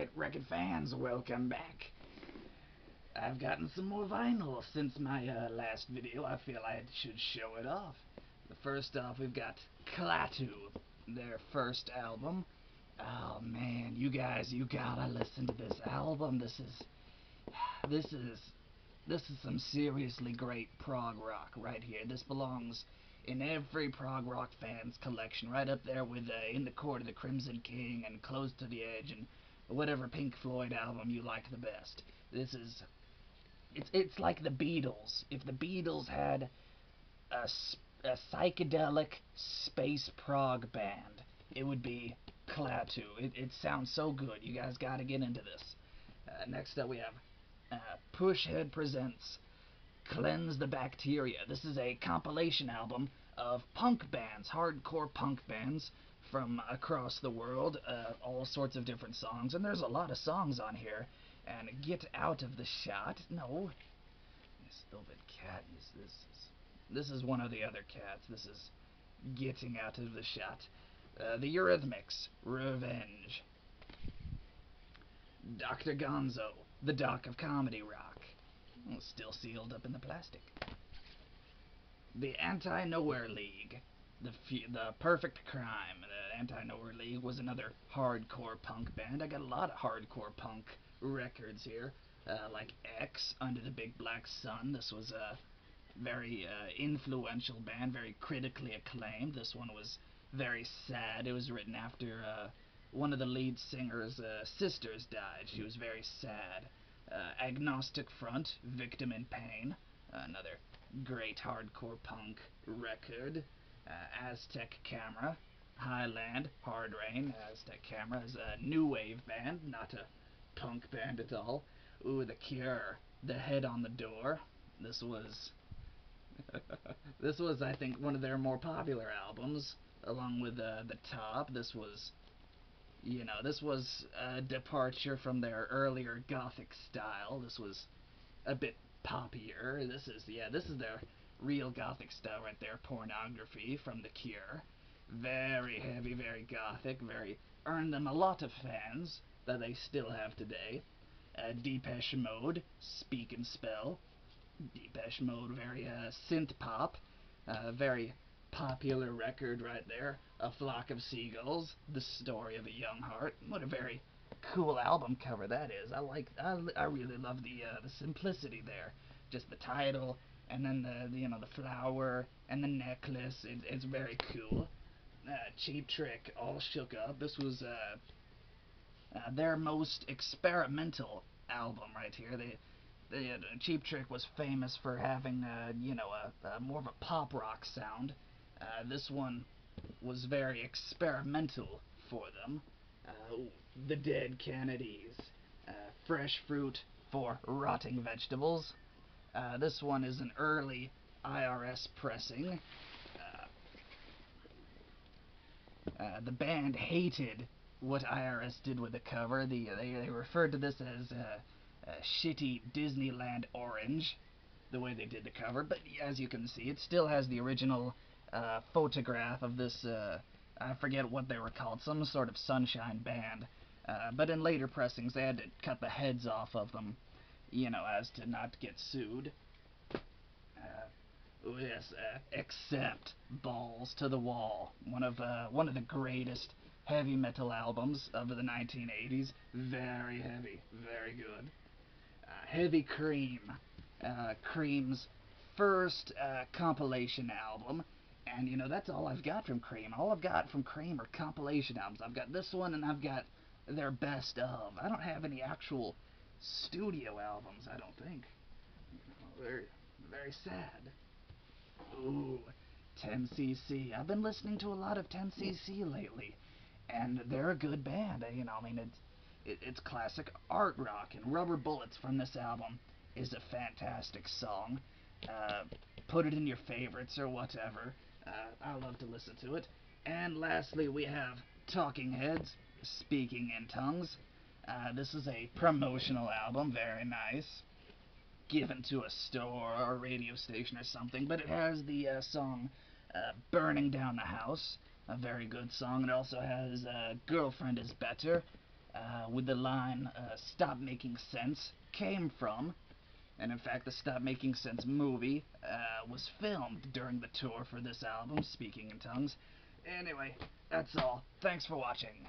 Alright, record fans, welcome back. I've gotten some more vinyl since my last video. I feel I should show it off. First off, we've got Klaatu, their first album. Oh man, you guys, you gotta listen to this album. This is some seriously great prog rock right here. This belongs in every prog rock fan's collection, right up there with In the Court of the Crimson King and Close to the Edge and whatever Pink Floyd album you like the best. It's like the Beatles. If the Beatles had a psychedelic space prog band, it would be Klaatu. It sounds so good. You guys gotta get into this. Next up we have Pushhead presents Cleanse the Bacteria. This is a compilation album of punk bands, hardcore punk bands from across the world, all sorts of different songs, and there's a lot of songs on here. And Get Out of the Shot. No, stupid cat. This is one of the other cats. This is Getting Out of the Shot. The Eurythmics, Revenge. Dr. Gonzo, the Doc of Comedy Rock. Still sealed up in the plastic. The Anti-Nowhere League, the Perfect Crime. The Anti-Nowhere League was another hardcore punk band. I got a lot of hardcore punk records here, like X, Under the Big Black Sun. This was a very influential band, very critically acclaimed. This one was very sad. It was written after one of the lead singer's sisters died. She was very sad. Agnostic Front, Victim in Pain, another great hardcore punk record. Aztec Camera, Highland, Hard Rain. Aztec Camera is a new wave band, not a punk band at all. Ooh, The Cure, The Head on the Door. This was I think one of their more popular albums, along with The Top. This was a departure from their earlier gothic style. This was a bit poppier. This is their real gothic style right there. Pornography from The Cure. Very heavy, very gothic, earned them a lot of fans that they still have today. Depeche Mode, Speak and Spell. Depeche Mode, very synth pop, very popular record right there. A Flock of Seagulls, The Story of a Young Heart. What a very cool album cover that is. I really love the simplicity there. Just the title, and then the flower and the necklace. It's very cool. Cheap Trick, All Shook Up. This was their most experimental album right here. Cheap Trick was famous for having more of a pop rock sound. This one was very experimental for them. The Dead Kennedys, Fresh Fruit for Rotting Vegetables. This one is an early IRS pressing. The band hated what IRS did with the cover. They referred to this as shitty Disneyland orange, the way they did the cover. But as you can see, it still has the original photograph of this, I forget what they were called, some sort of sunshine band. But in later pressings, they had to cut the heads off of them, as to not get sued. Yes, Except Balls to the Wall, one of the greatest heavy metal albums of the 1980s. Very heavy, very good. Heavy Cream, Cream's first compilation album, and that's all I've got from Cream. All I've got from Cream are compilation albums. I've got this one, and I've got their best of. I don't have any actual studio albums, I don't think. Very, very sad. Ooh, 10cc. I've been listening to a lot of 10cc lately, and they're a good band. It's classic art rock, and Rubber Bullets from this album is a fantastic song. Put it in your favorites or whatever. I love to listen to it. And lastly, we have Talking Heads, Speaking in Tongues. This is a promotional album, very nice, given to a store or a radio station or something, but it has the song Burning Down the House, a very good song. It also has Girlfriend is Better, with the line, Stop Making Sense, came from. And in fact, the Stop Making Sense movie was filmed during the tour for this album, Speaking in Tongues. Anyway, that's all. Thanks for watching.